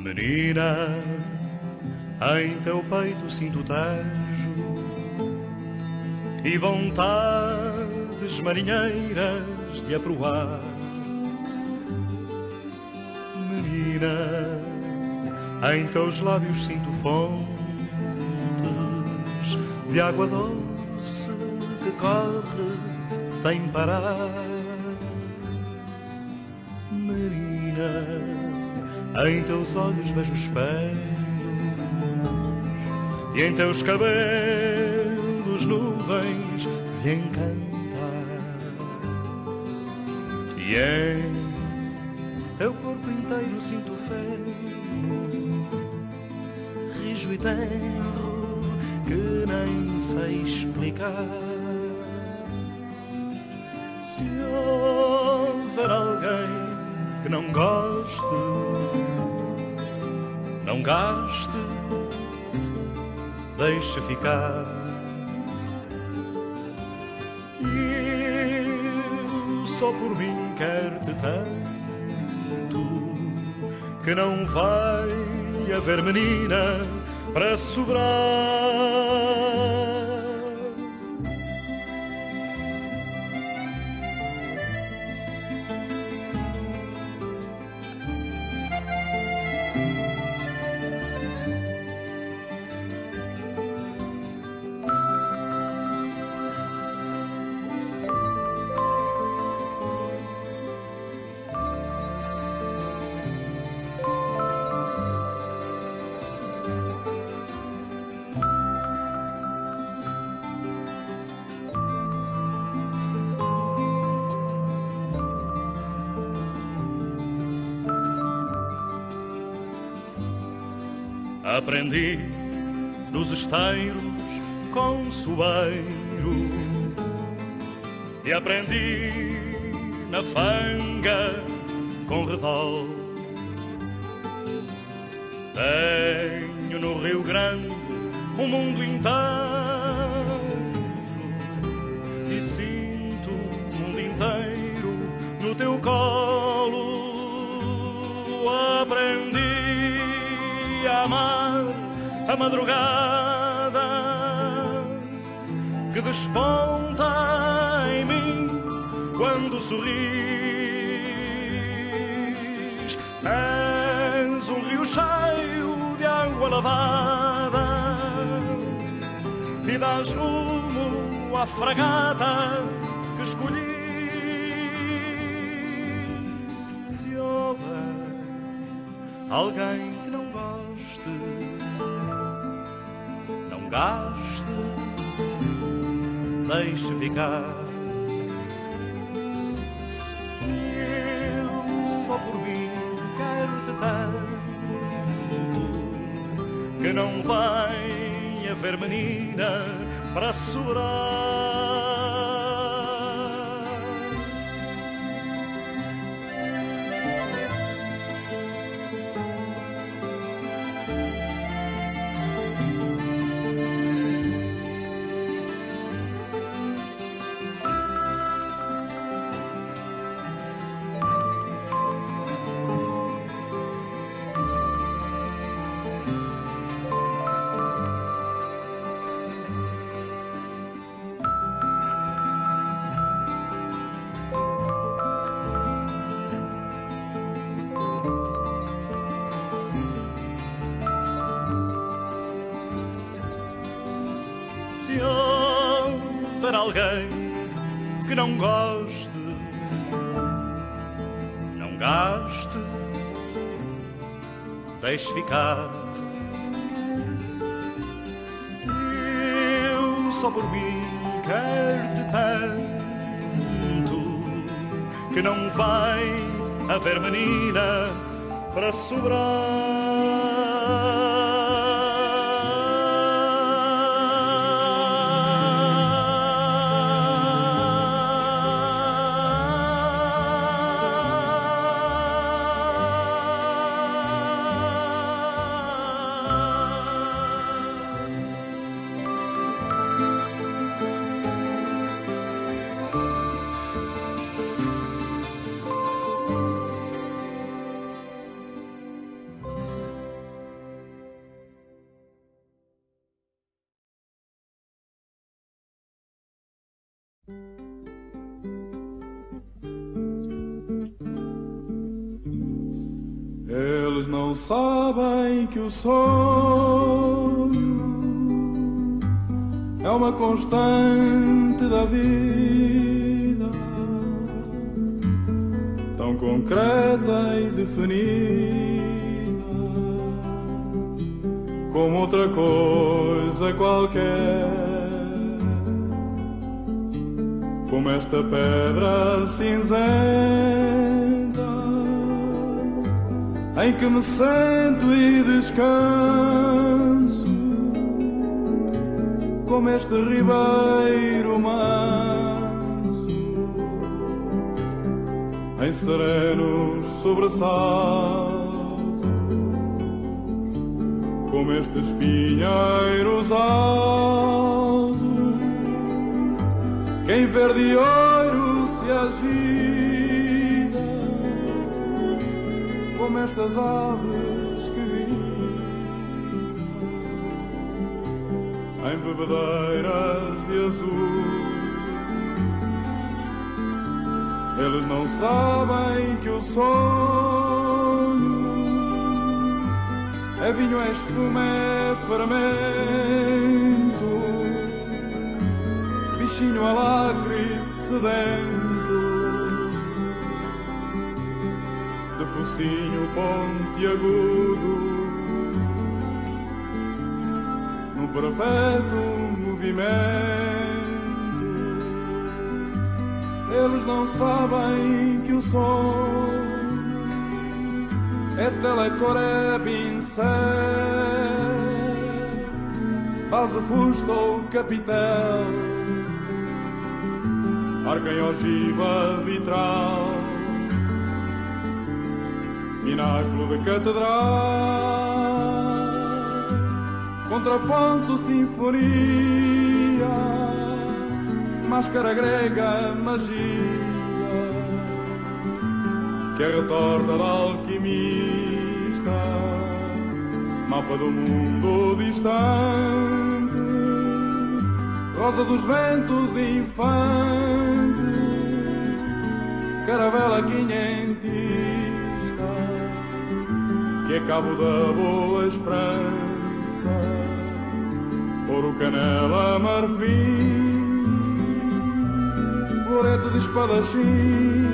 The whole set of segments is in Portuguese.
Menina, em teu peito sinto tejo e vontades marinheiras de aproar. Menina, em teus lábios sinto fontes de água doce que corre sem parar. Menina, em teus olhos vejo espelhos e em teus cabelos nuvens de encantar. E em teu corpo inteiro sinto feno, rijo e tenro que nem sei explicar. Se houver alguém que não goste, não gaste, deixe ficar. Eu só por mim quero-te tanto que não vai haver menina para sobrar. Aprendi nos esteiros com sueiro e aprendi na fanga com redol. Tenho no Rio Grande um mundo inteiro e sinto o mundo inteiro no teu colo. Aprendi a amar a madrugada que desponta em mim quando sorris. És um rio cheio de água lavada e dás rumo à fragata que escolhi. Se houver alguém que não goste, não gaste, deixe ficar. Eu só por mim quero-te tanto que não vai haver menina para segurar. Se houver alguém que não goste, não gaste, deixe ficar. Eu só por mim quero-te tanto que não vai haver menina para sobrar. Eles não sabem que o sonho é uma constante da vida, tão concreta e definida como outra coisa qualquer, como esta pedra cinzenta em que me sento e descanso, como este ribeiro manso em serenos sobressaltos, como estes pinheiros altos que em verde e ouro se agita, como estas aves que gritam em bebedeiras de azul. Eles não sabem que o sonho é vinho, é espuma, é fermento, bichinho alacre sedento, de focinho pontiagudo, num perpétuo movimento. Eles não sabem que o sonho é telecor, é pincel, base, fusto ou capitel, arca em ogiva vitral, pináculo de catedral, contraponto, sinfonia, máscara grega, magia, que é retorta da alquimista, mapa do mundo distante, rosa dos ventos infante, caravela quinhentista, que é cabo da boa esperança, ouro, canela, marfim, florete de espadachim,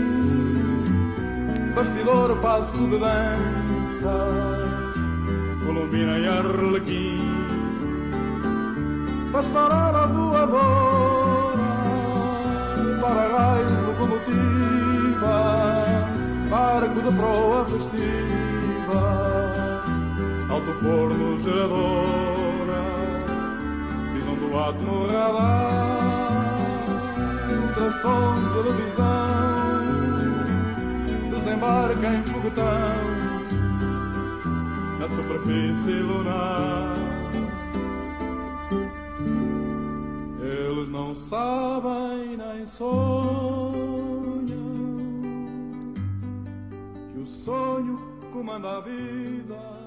bastidor, passo de dança, colombina e arlequim, passarela voadora, para-raio, locomotiva, barco de proa festiva, alto-forno, geradora, cisão do átomo, radar, ultrassom, televisão, desembarca em foguetão na superfície lunar. Eles não sabem nem sonham que o sonho comanda a vida.